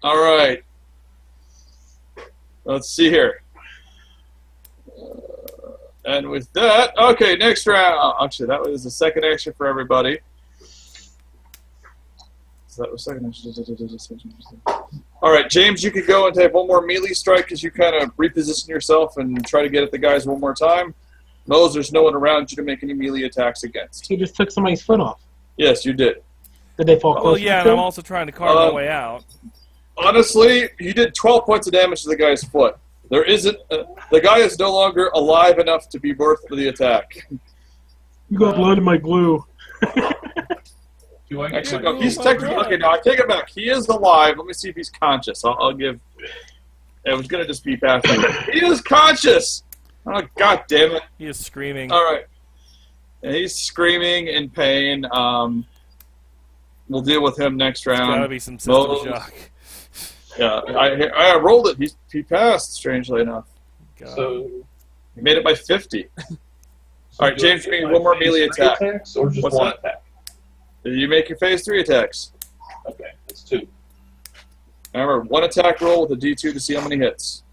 All right. Let's see here. And with that, okay, next round. Actually, that was the second extra for everybody. So that was second extra. All right, James, you could go and take one more melee strike as you kind of reposition yourself and try to get at the guys one more time. Moze, there's no one around you to make any melee attacks against. He just took somebody's foot off. Yes, you did. Did they fall close? Well, yeah, and I'm also trying to carve my way out. Honestly, you did 12 points of damage to the guy's foot. There isn't. The guy is no longer alive enough to be worth the attack. You got blood in my glue. Actually, no, he's technically. Okay, no, I take it back. He is alive. Let me see if he's conscious. I'll give. It was gonna just be past. He is conscious. Oh, God damn it! He is screaming. All right, and he's screaming in pain. We'll deal with him next round. There's gotta be some system shock. Yeah, I rolled it. He passed, strangely enough. God. So he made it by 50. All right, James, you need one more melee attack. Attacks or just What's one that? attack? You make your phase 3 attacks. Okay, that's 2. Remember, one attack roll with a D2 to see how many hits.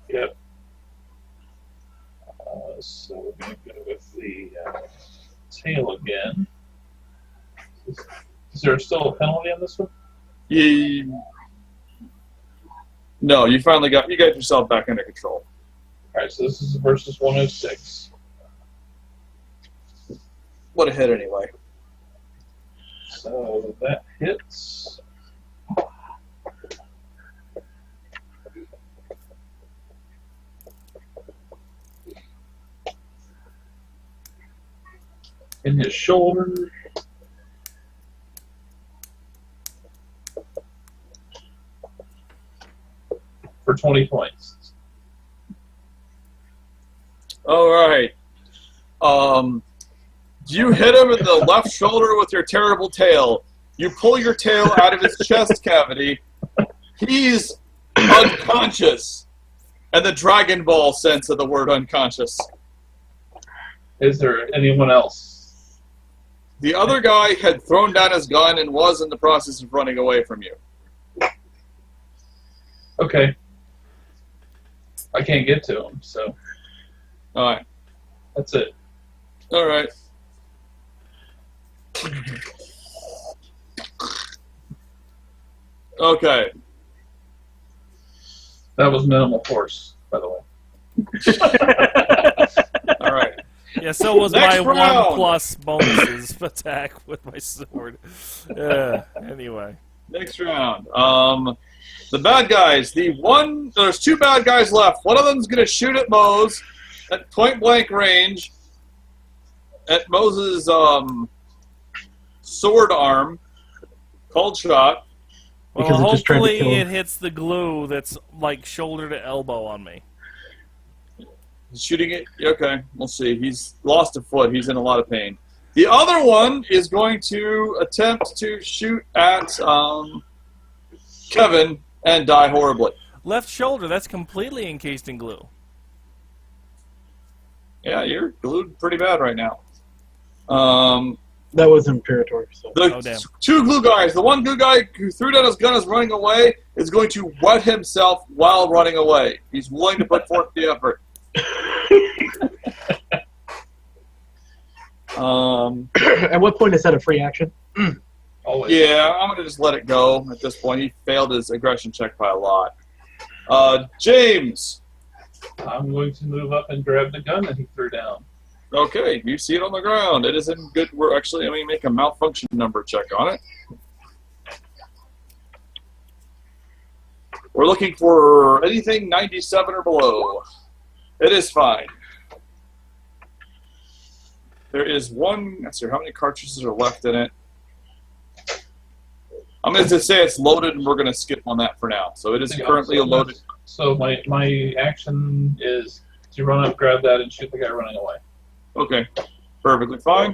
Yep. So we're going to go with the tail again. Is there still a penalty on this one? No, you finally got yourself back under control. All right, so this is versus 106. What a hit, anyway. So that hits. In his shoulder. For 20 points. All right. You hit him in the left shoulder with your terrible tail. You pull your tail out of his chest cavity. He's unconscious. And the Dragon Ball sense of the word unconscious. Is there anyone else? The other guy had thrown down his gun and was in the process of running away from you. Okay. I can't get to him, so All right. that's it. All right. Okay. That was minimal force, by the way. All right. Yeah, so was Next my round. 1+ bonuses attack with my sword. Anyway. Next round. The bad guys. There's 2 bad guys left. One of them's going to shoot at Moze at point-blank range at Moze's sword arm. Cold shot. Well, Because it just tried to hopefully kill him. it hits the glue that's like shoulder to elbow on me. He's shooting it. Okay, we'll see. He's lost a foot. He's in a lot of pain. The other one is going to attempt to shoot at Kevin and die horribly. Left shoulder, that's completely encased in glue. Yeah, you're glued pretty bad right now. That was Imperator. So. The Oh, damn. 2 glue guys. The one glue guy who threw down his gun is running away is going to wet himself while running away. He's willing to put forth the effort. At what point is that a free action? Always. Yeah, I'm going to just let it go at this point. He failed his aggression check by a lot. James. I'm going to move up and grab the gun that he threw down. Okay, you see it on the ground. It is in good. We're actually, let me make a malfunction number check on it. We're looking for anything 97 or below. It is fine. There is one. Let's see, how many cartridges are left in it? I'm going to say it's loaded, and we're going to skip on that for now. So it is currently loaded. So my action is to run up, grab that, and shoot the guy running away. Okay, perfectly fine.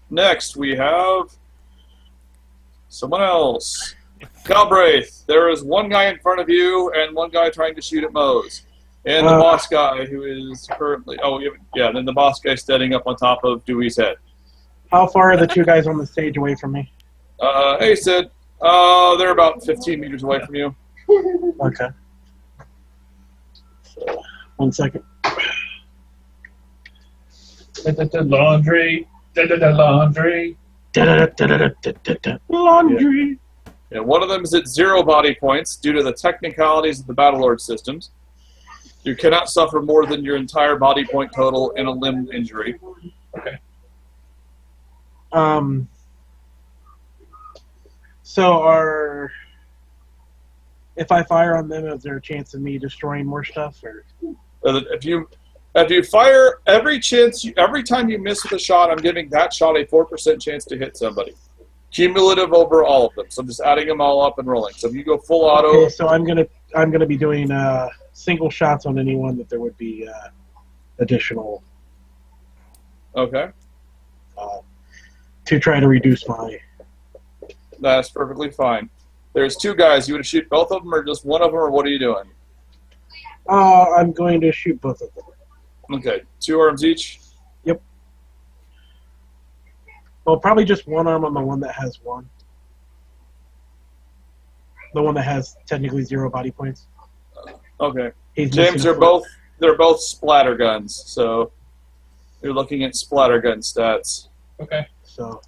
Next, we have someone else. Calbraith, there is one guy in front of you and one guy trying to shoot at Moze. And the boss guy who is currently... Oh, yeah, then the boss guy standing up on top of Dewey's head. How far are the 2 guys on the stage away from me? Hey, Sid. They're about 15 meters away from you. Okay. So, 1 second. Laundry. Laundry. Laundry. Yeah, one of them is at 0 body points due to the technicalities of the Battlelord systems. You cannot suffer more than your entire body point total in a limb injury. Okay. So if I fire on them, is there a chance of me destroying more stuff? Or If you fire every time you miss with a shot, I'm giving that shot a 4% chance to hit somebody, cumulative over all of them. So I'm just adding them all up and rolling. So if you go full auto, okay, so I'm gonna be doing single shots on anyone that there would be additional. Okay, to try to reduce my. that's perfectly fine. There's 2 guys. You want to shoot both of them, or just one of them, or what are you doing? I'm going to shoot both of them. Okay, 2 arms each. Yep. Well, probably just one arm on the one that has 1. The one that has technically 0 body points. Okay, He's James, they're both splatter guns. So you're looking at splatter gun stats. Okay. So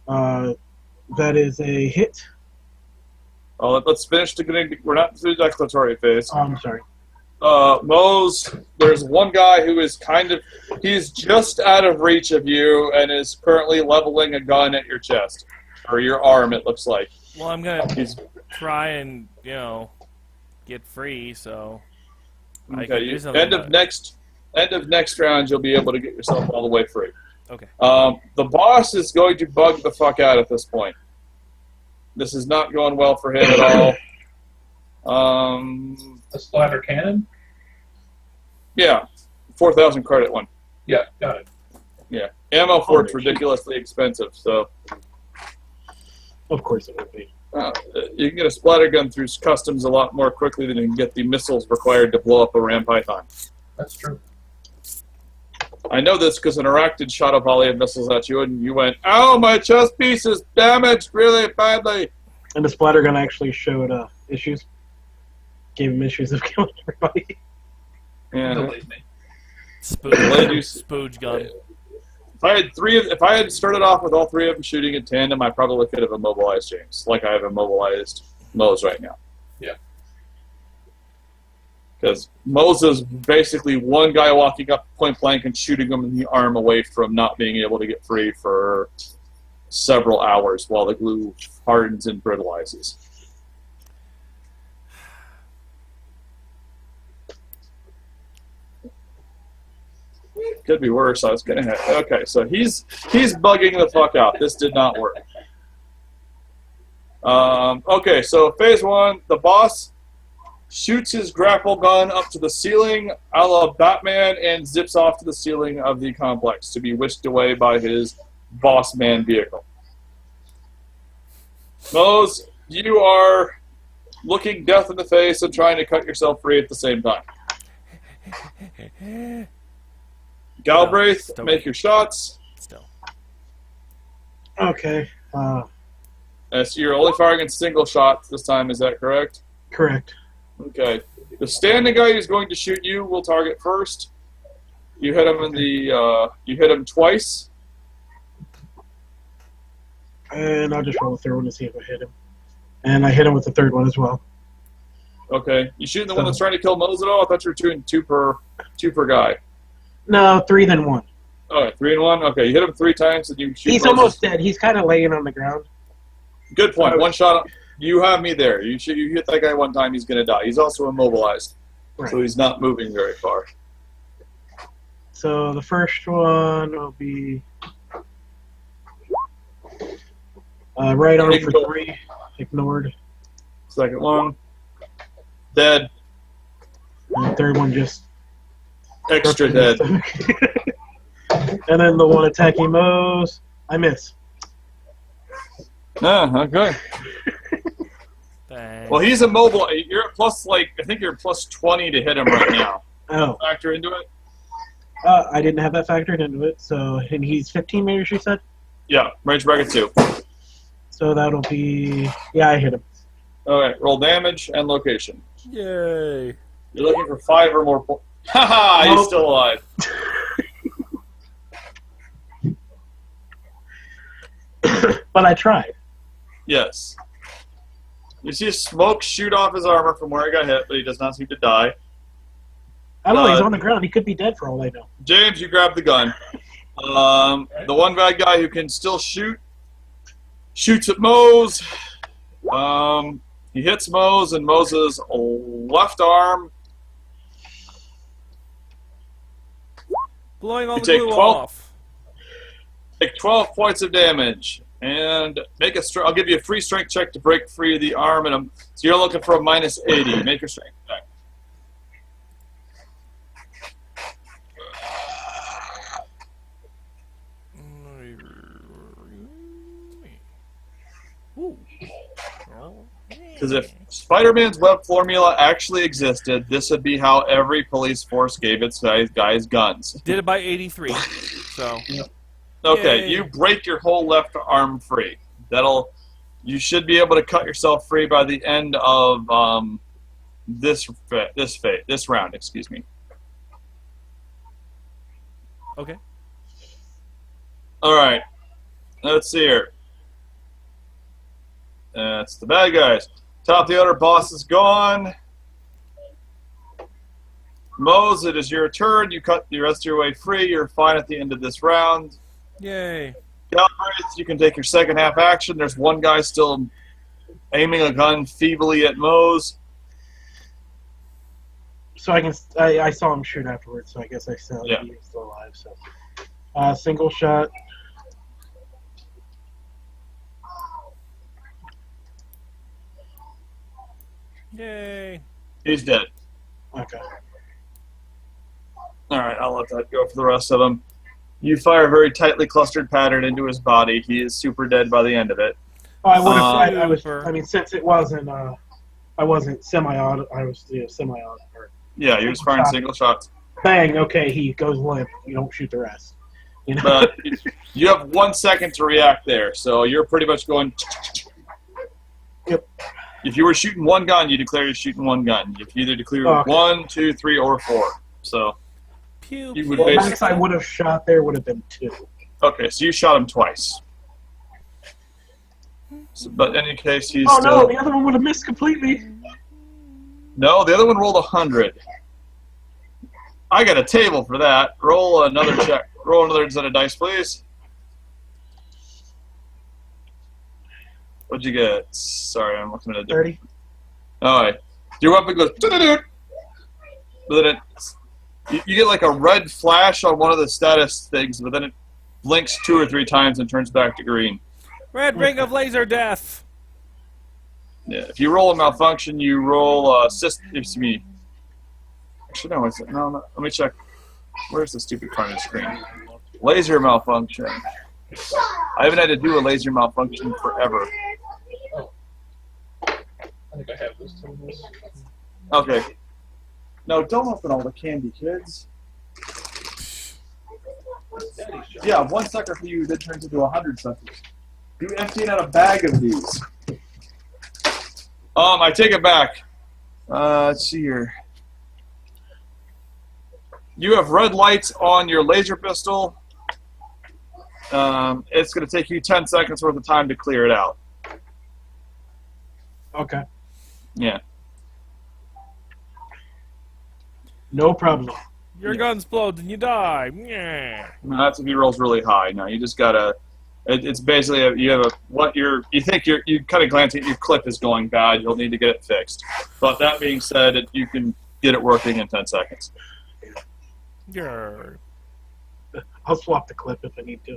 that is a hit. Oh, let's finish we're not through the declaratory phase. Oh, I'm sorry. Moze, there's one guy who is he's just out of reach of you and is currently leveling a gun at your chest. Or your arm, it looks like. Well, I'm gonna try and get free. So I can do something end of about it. end of next round, you'll be able to get yourself all the way free. Okay. The boss is going to bug the fuck out at this point. This is not going well for him at all. A splatter cannon? Yeah, 4,000 credit one. Yeah, got it. Yeah, ammo for it's ridiculously expensive, so Of course it would be. you can get a splatter gun through customs a lot more quickly than you can get the missiles required to blow up a ram python. That's true. I know this because an Arachnid shot a volley of missiles at you, and you went, "Ow, my chest piece is damaged really badly." And the splatter gun actually showed issues. Gave him issues of killing everybody. Yeah. Believe me. Spooge gun. If I had started off with all 3 of them shooting in tandem, I probably could have immobilized James, like I have immobilized Moze right now. Yeah. Because Moze is basically one guy walking up point blank and shooting him in the arm away from not being able to get free for several hours while the glue hardens and brittleizes. Could be worse. I was gonna have. Okay, so he's bugging the fuck out. This did not work. Okay, so phase 1, the boss shoots his grapple gun up to the ceiling, a la Batman, and zips off to the ceiling of the complex to be whisked away by his boss man vehicle. Moze, you are looking death in the face and trying to cut yourself free at the same time. Galbraith, make your shots. Still. Okay. So you're only firing in single shots this time, is that correct? Correct. Okay. The standing guy who's going to shoot you will target first. You hit him you hit him twice. And I'll just roll the third one to see if I hit him. And I hit him with the third one as well. Okay. You shooting the one that's trying to kill Moze at all? I thought you were doing two per guy. No, 3 then 1. Okay, 3 and 1. Okay, you hit him 3 times and you shoot. He's Moses. almost dead. He's kind of laying on the ground. Good point. One shot. You have me there. You hit that guy one time, he's going to die. He's also immobilized, Right. so he's not moving very far. So the first one will be right arm for 3. Ignored. Second one, dead. And the third one just Extra dead. And then the one attacking Moze, I miss. Okay. Thanks. Well, he's immobile. You're at plus, I think you're plus 20 to hit him right now. Oh. Factor into it? I didn't have that factored into it. So, and he's 15 meters, you said? Yeah, range bracket 2. So that'll be... Yeah, I hit him. Alright, roll damage and location. Yay. You're looking for 5 or more points. Haha, he's Nope. still alive. But I tried. Yes. You see smoke shoot off his armor from where he got hit, but he does not seem to die. I don't know, he's on the ground. He could be dead for all I know. James, you grab the gun. The one bad guy who can still shoot shoots at Moze. He hits Moze, and Moze's left arm. Blowing all You the take glue 12 off. Take 12 points of damage, and make a. I'll give you a free strength check to break free of the arm, and so you're looking for a minus 80. Make your strength check. Because if Spider-Man's web formula actually existed, this would be how every police force gave its guys guns. Did it by 83. So. Okay, Yay. you break your whole left arm free. You should be able to cut yourself free by the end of this round. Excuse me. Okay. All right. Let's see here. That's the bad guys. Top of the order, boss is gone. Moze, it is your turn. You cut the rest of your way free. You're fine at the end of this round. Yay. Galbraith, you can take your second half action. There's one guy still aiming a gun feebly at Moze. So I saw him shoot afterwards, so I guess I saw Yeah. he was still alive. So, single shot. Yay. He's dead. Okay. All right, I'll let that go for the rest of them. You fire a very tightly clustered pattern into his body. He is super dead by the end of it. Oh, I would have. I was. Super. I mean, since it wasn't. I wasn't semi-auto. I was semi-auto. Yeah, you're just firing single shots. Bang. Okay, he goes limp. You don't shoot the rest. You know. But you have 1 second to react there, so you're pretty much going. Yep. If you were shooting one gun, you declare you're shooting one gun. You can either declare Okay. 1, 2, 3, or 4. So, Pew, You would pew. The base- max I would have shot there would have been 2. okay, so you shot him twice. So, but in any case, he's Oh still. no, the other one would have missed completely. No, the other one rolled 100. I got a table for that. Roll another check. Roll another set of dice, please. What'd you get? Sorry, I'm looking at a different. 30. All right. Your weapon goes. Doo-doo-doo. But then you get like a red flash on one of the status things, but then it blinks 2 or 3 times and turns back to green. Red ring of laser death. Yeah. If you roll a malfunction, you roll excuse me. Actually, no. It's, no. Let me check. Where's the stupid part of the screen? Laser malfunction. I haven't had to do a laser malfunction forever. I think I have this too. Okay. No, don't open all the candy, kids. Yeah, 1 sucker for you then turns into 100 suckers. You emptying out a bag of these. I take it back. Let's see here. You have red lights on your laser pistol. It's going to take you 10 seconds worth of time to clear it out. Okay. Yeah. No problem. Your gun explodes and you die. Yeah. No, that's if he rolls really high. No, you just gotta. It's basically you think you kind of glance at your clip is going bad. You'll need to get it fixed. But that being said, you can get it working in 10 seconds. Yeah. I'll swap the clip if I need to.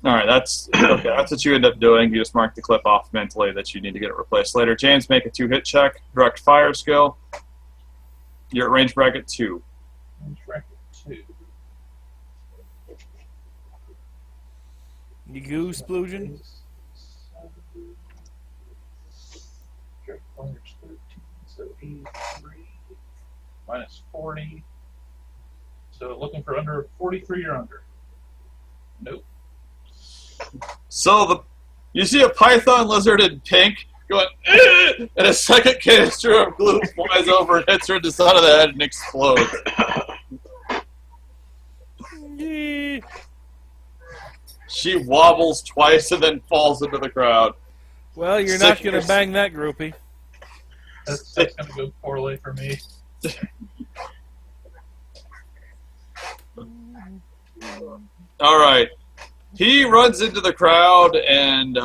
All right, that's okay. That's what you end up doing. You just mark the clip off mentally that you need to get it replaced later. James, make a 2-hit check. Direct fire skill. You're at range bracket 2. Bracket 2. You goose sploogin? Direct fire's 13, so 83 minus 40. So looking for under 43 or under. Nope. So You see a python lizard in pink going, and a second canister of glue flies over and hits her in the side of the head and explodes. She wobbles twice and then falls into the crowd. Well, you're not going to bang that groupie. That's going to go poorly for me. All right. He runs into the crowd, and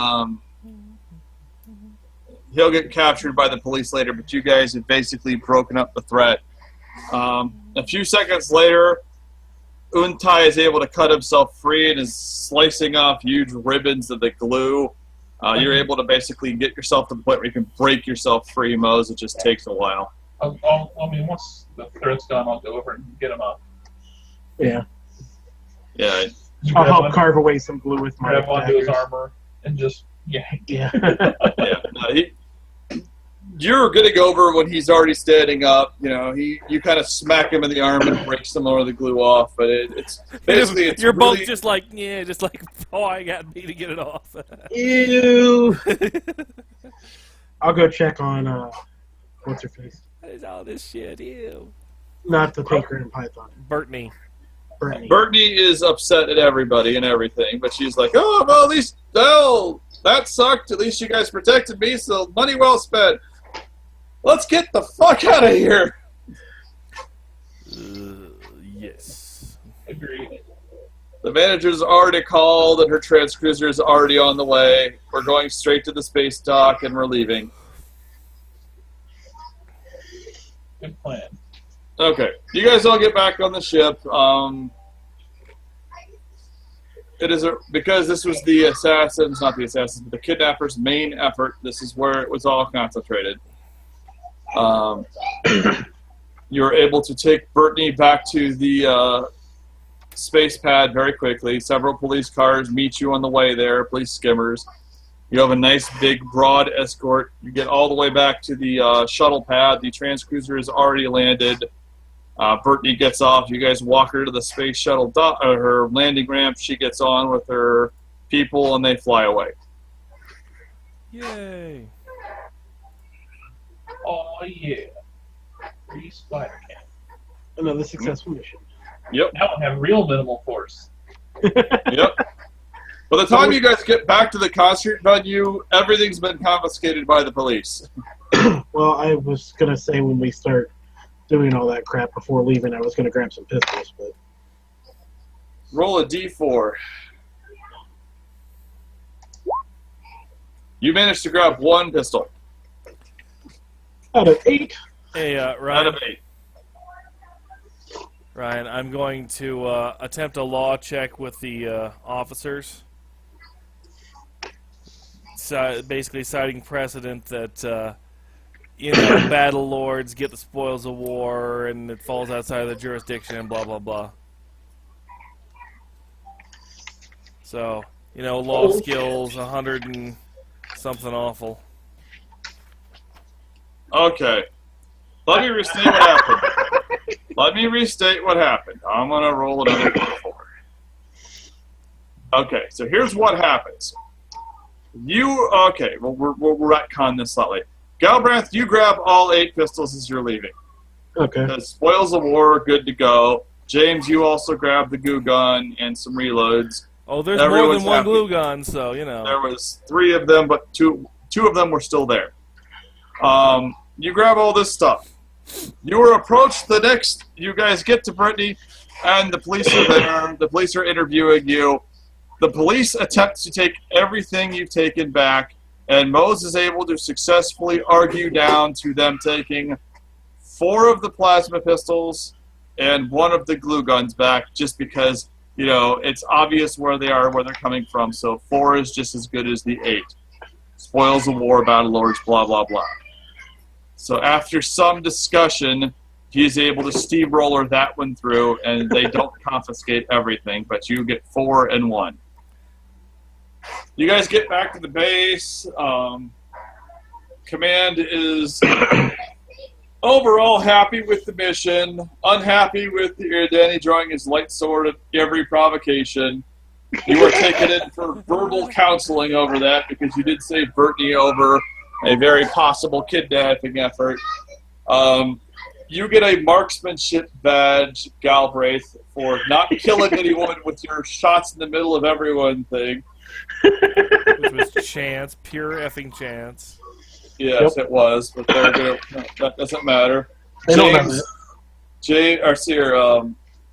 he'll get captured by the police later, but you guys have basically broken up the threat. A few seconds later, Untai is able to cut himself free and is slicing off huge ribbons of the glue. You're able to basically get yourself to the point where you can break yourself free, Moze. It just takes a while. I mean, once the threat's gone, I'll go over and get him up. Yeah. Yeah. I'll help carve away some glue with my grab onto his daggers. armor and just yank. Yeah. Yeah. No, you're getting over when he's already standing up. You know, you kind of smack him in the arm and break some more of the glue off. But it's basically it's you're really, both just like oh, I got me to get it off. Ew. I'll go check on what's her face? What is all this shit? Ew. Not the Tinker and Python. Bertney. Bertney. Bertney is upset at everybody and everything, but she's like, oh, well, at least, well, that sucked. At least you guys protected me, so money well spent. Let's get the fuck out of here. Yes. Agreed. The manager's already called, and her transcruiser is already on the way. We're going straight to the space dock, and we're leaving. Good plan. Okay, you guys all get back on the ship. It is because this was the assassins, not the assassins, but the kidnappers' main effort. This is where it was all concentrated. You're able to take Bertney back to the space pad very quickly. Several police cars meet you on the way there, police skimmers. You have a nice, big, broad escort. You get all the way back to the shuttle pad. The transcruiser is already landed. Bertney gets off. You guys walk her to the space shuttle her landing ramp. She gets on with her people, and they fly away. Yay. Oh, yeah. Free spider cam. Another successful mission. Yep. Now I have real minimal force. Yep. By the time you guys get back to the concert venue, everything's been confiscated by the police. Well, I was going to say when we start doing all that crap before leaving, I was going to grab some pistols, but... Roll a d4. You managed to grab one pistol. Out of 8. Hey, Out Ryan. of 8. Ryan, I'm going to attempt a law check with the officers. Basically citing precedent that, Battlelords get the spoils of war and it falls outside of the jurisdiction and blah, blah, blah. So, law skills, 100 and something awful. Okay. Let me restate what happened. I'm going to roll another d4. Okay, so here's what happens. We'll retcon this slightly. Galbraith, you grab all 8 pistols as you're leaving. Okay. The spoils of war are good to go. James, you also grab the goo gun and some reloads. Oh, there's Everyone's more than one happy. glue gun, so, There was 3 of them, but two of them were still there. You grab all this stuff. You are approached you guys get to Bertney, and the police are there. The police are interviewing you. The police attempt to take everything you've taken back, and Moze is able to successfully argue down to them taking 4 of the plasma pistols and 1 of the glue guns back, just because, it's obvious where they are, where they're coming from, so 4 is just as good as the 8. Spoils of war, Battlelords, blah, blah, blah. So after some discussion, he's able to steamroller that one through, and they don't confiscate everything, but you get 4 and 1. You guys get back to the base. Command is overall happy with the mission, unhappy with Danny drawing his light sword at every provocation, You were taken in for verbal counseling over that because you did say Bertney over a very possible kidnapping effort. You get a marksmanship badge, Galbraith, for not killing anyone with your shots in the middle of everyone thing. Which was chance, pure effing chance. Yes, it was, but they're gonna, no, that doesn't matter. They don't have it.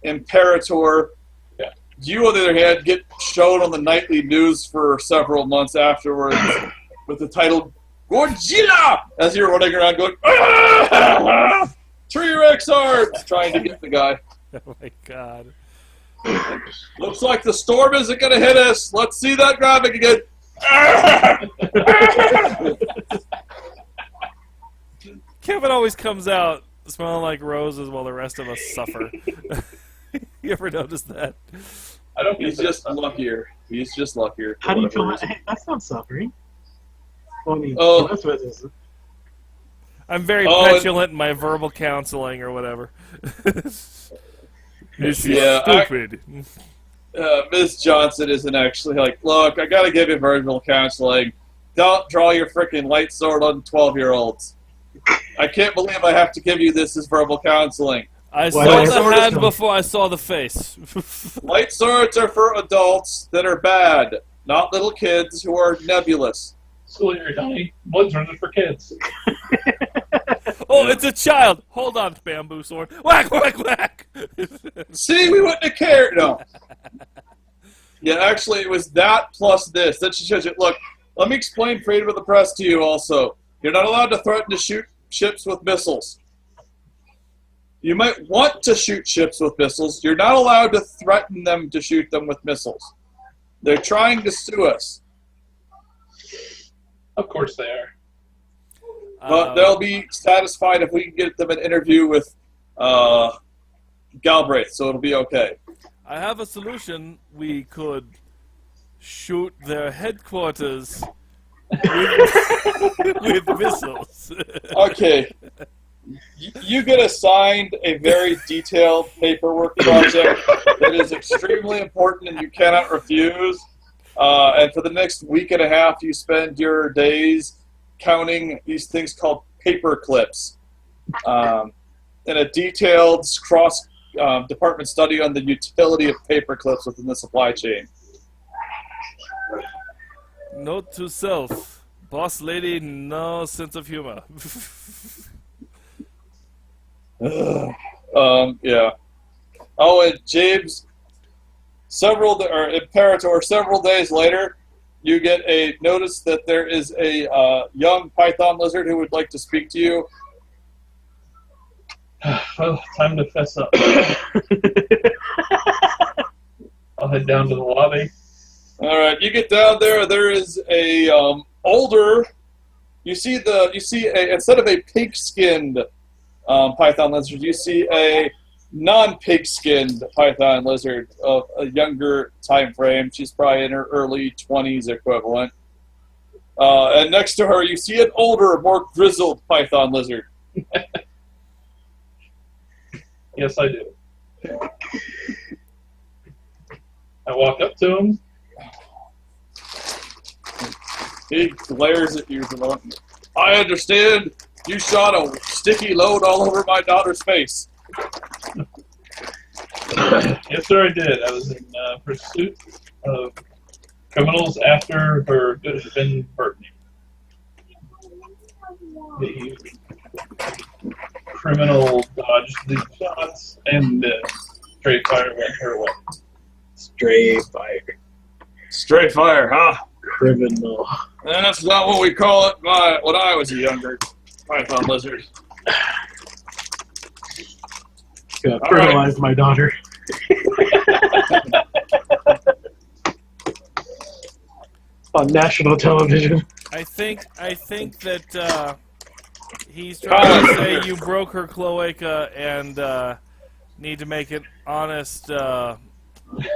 Imperator. Yeah. You, on the other hand, get shown on the nightly news for several months afterwards with the title Godzilla as you're running around going, "Ah! T-Rex arms!" trying to get the guy. Oh my god. Looks like the storm isn't going to hit us. Let's see that graphic again. Kevin always comes out smelling like roses while the rest of us suffer. You ever notice that? I don't. He's just luckier. He's just luckier. How do you feel? Hey, that's not suffering. Well, I mean, Oh. that's what it is. I'm very petulant in my verbal counseling or whatever. This is stupid. Ms. Johnson isn't actually like, look, I got to give you verbal counseling. Don't draw your freaking light sword on 12-year-olds. I can't believe I have to give you this as verbal counseling. I Why saw light the sword hand is- before I saw the face. Light swords are for adults that are bad, not little kids who are nebulous. Silly, Donnie. Blood swords are for kids. Oh, it's a child! Hold on, bamboo sword. Whack, whack, whack! See, we wouldn't have cared. No. Yeah, actually, it was that plus this. That shows you. Look, let me explain freedom of the press to you also. You're not allowed to threaten to shoot ships with missiles. You might want to shoot ships with missiles. You're not allowed to threaten them to shoot them with missiles. They're trying to sue us. Of course they are. But they'll be satisfied if we can get them an interview with Galbraith, so it'll be okay. I have a solution. We could shoot their headquarters with missiles. Okay. You get assigned a very detailed paperwork project that is extremely important and you cannot refuse. And for the next week and a half, you spend your days counting these things called paper clips. In a detailed cross-department study on the utility of paper clips within the supply chain. Note to self. Boss lady, no sense of humor. Yeah. Oh, and James, Imperator, several days later, you get a notice that there is a young python lizard who would like to speak to you. Well, time to fess up. I'll head down to the lobby. All right, you get down there. There is a older. You see instead of a pig-skinned python lizard, you see a non-pig-skinned python lizard of a younger time frame. She's probably in her early 20s equivalent. And next to her, you see an older, more grizzled python lizard. Yes, I do. I walk up to him. He glares at you for a moment. I understand you shot a sticky load all over my daughter's face. Yes, sir, I did. I was in pursuit of criminals after her good husband, Bertney. The criminal dodged the shots, and straight fire went her way. Stray fire. Straight fire, huh? Criminal. That's not what we call it when I was a younger python lizard. Yeah, fertilized my daughter. On national television. I think that he's trying to say you broke her cloaca and need to make an honest,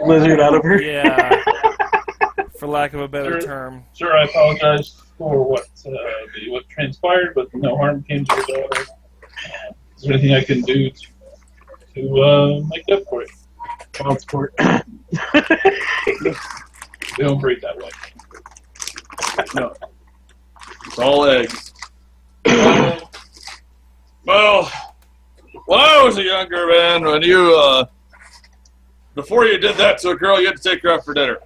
Lizard out of her. yeah, for lack of a better Sure. term. Sir, I apologize for what transpired, but no harm came to your daughter. Is there anything I can do to make up for it? Wild sport. They don't breed that way. No. It's all eggs. Well, when I was a younger man, when you, before you did that to a girl, you had to take her out for dinner.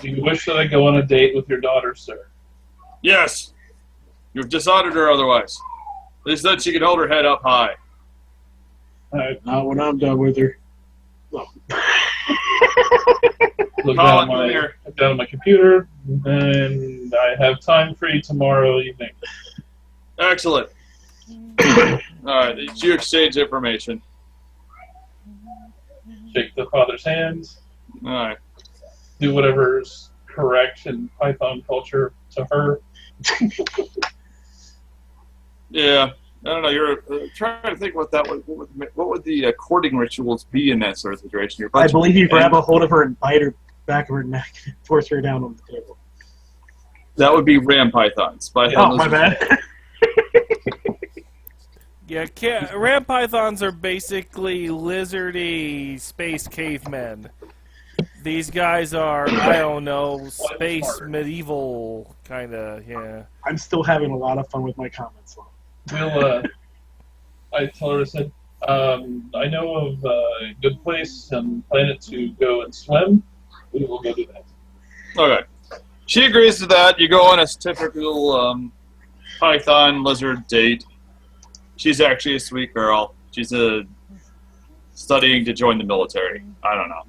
Do you wish that I go on a date with your daughter, sir? Yes. You've dishonored her otherwise. At least then she can hold her head up high. Not when I'm done with her. No. Look Colin, down come here. on my computer, and I have time free tomorrow evening. Excellent. Alright, you exchange information. Shake the father's hands. Alright. Do whatever's correct in Python culture to her. Yeah. I don't know. You're trying to think what that would. What would the courting rituals be in that sort of situation? You're I believe you grab a hold of her and bite her back of her neck and force her down on the table. That would be ram pythons. Oh, my bad. Yeah, ram pythons are basically lizardy space cavemen. These guys are, I don't know, space medieval kind of, yeah. I'm still having a lot of fun with my comments. I tell her, I said, I know of a good place and planet to go and swim. We will go do that. Okay. She agrees to that. You go on a typical python lizard date. She's actually a sweet girl. She's studying to join the military. I don't know.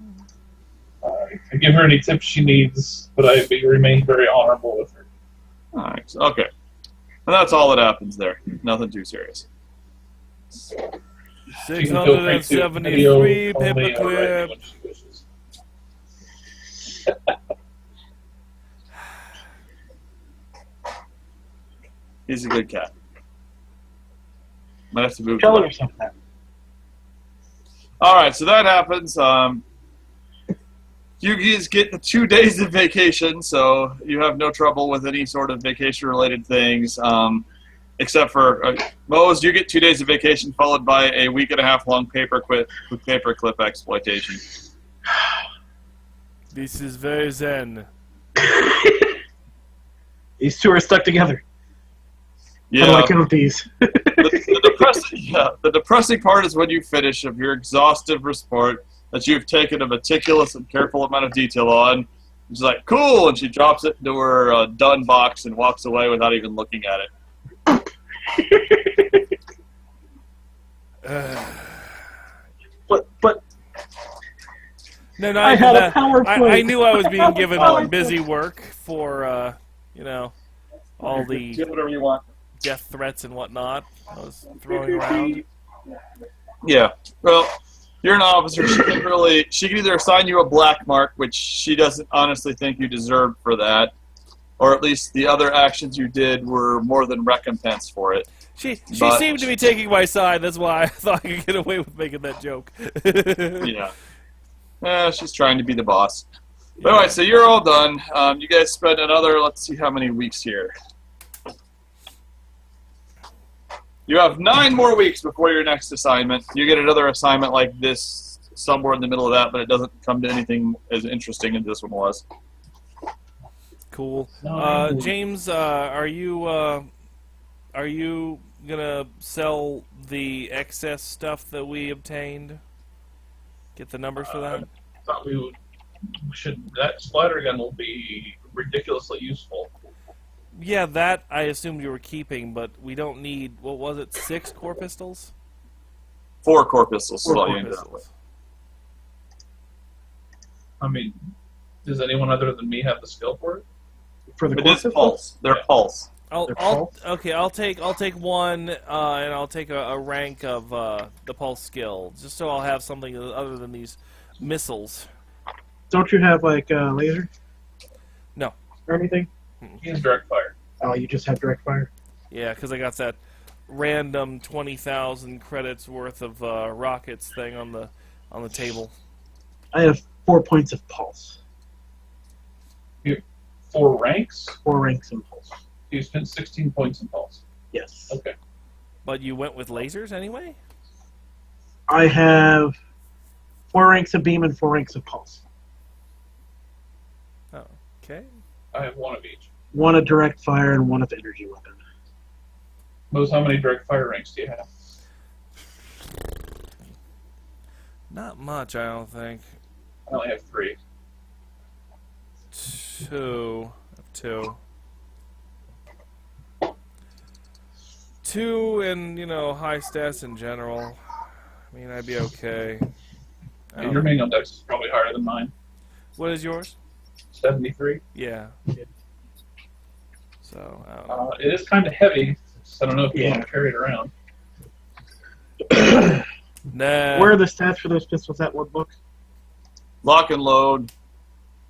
I give her any tips she needs, but I remain very honorable with her. All right. Okay. And that's all that happens there. Nothing too serious. 673 paperclip. He's a good cat. Might have to move. Tell her something. All right, so that happens. You guys get the 2 days of vacation, so you have no trouble with any sort of vacation-related things, except for Moze. You get 2 days of vacation followed by a week-and-a-half-long paperclip exploitation. This is very zen. These two are stuck together. Yeah. How do I count these? The depressing part is when you finish of your exhaustive report that you've taken a meticulous and careful amount of detail on. She's like, cool, and she drops it into her done box and walks away without even looking at it. But No, I had a PowerPoint. I knew I was being given busy work for, all the Do whatever you want. death threats and whatnot I was throwing around. Yeah. Well, you're an officer. She can either assign you a black mark, which she doesn't honestly think you deserved for that, or at least the other actions you did were more than recompense for it. She seemed to be taking my side. That's why I thought I could get away with making that joke. Yeah. She's trying to be the boss. But anyway, so you're all done. You guys spend another, let's see how many weeks here. You have 9 more weeks before your next assignment. You get another assignment like this somewhere in the middle of that, but it doesn't come to anything as interesting as this one was. Cool. James, are you gonna sell the excess stuff that we obtained? Get the numbers for that? I thought we should. That splatter gun will be ridiculously useful. Yeah, that I assumed you were keeping, but we don't need, what was it, 6 core pistols? 4 core pistols. 4 is all core you ended up pistols. with. I mean, does anyone other than me have the skill for it? for the It is corpus? pulse. They're pulse. I'll take one, and I'll take a rank of the pulse skill, just so I'll have something other than these missiles. Don't you have like laser? No. Or anything? He has direct fire. Oh, you just have direct fire. Yeah, because I got that random 20,000 credits worth of rockets thing on the table. I have 4 points of pulse. 4 ranks? 4 ranks in pulse. You spent 16 points in pulse. Yes. Okay. But you went with lasers anyway? I have 4 ranks of beam and 4 ranks of pulse. Oh, okay. I have one of each. 1 of direct fire and 1 of energy weapon. Moze, how many direct fire ranks do you have? Not much, I don't think. I only have 3. 2. I have 2. 2 and, high stats in general. I mean, I'd be okay. Your manual dex is probably higher than mine. What is yours? 73. Yeah. So, I don't know. It is kind of heavy, so I don't know if you want to carry it around. Nah. Where are the stats for those pistols at what book? Lock and load,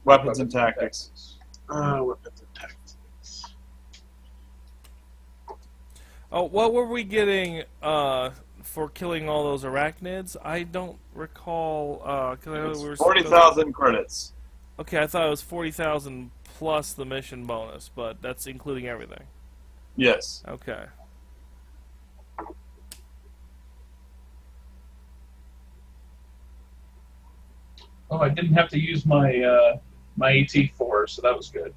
weapons and tactics. Weapons and tactics. Oh, what were we getting for killing all those arachnids? I don't recall. Cause I know we were 40,000 credits. Okay, I thought it was 40,000 plus the mission bonus, but that's including everything. Yes. Okay. Oh, I didn't have to use my my ET4, so that was good.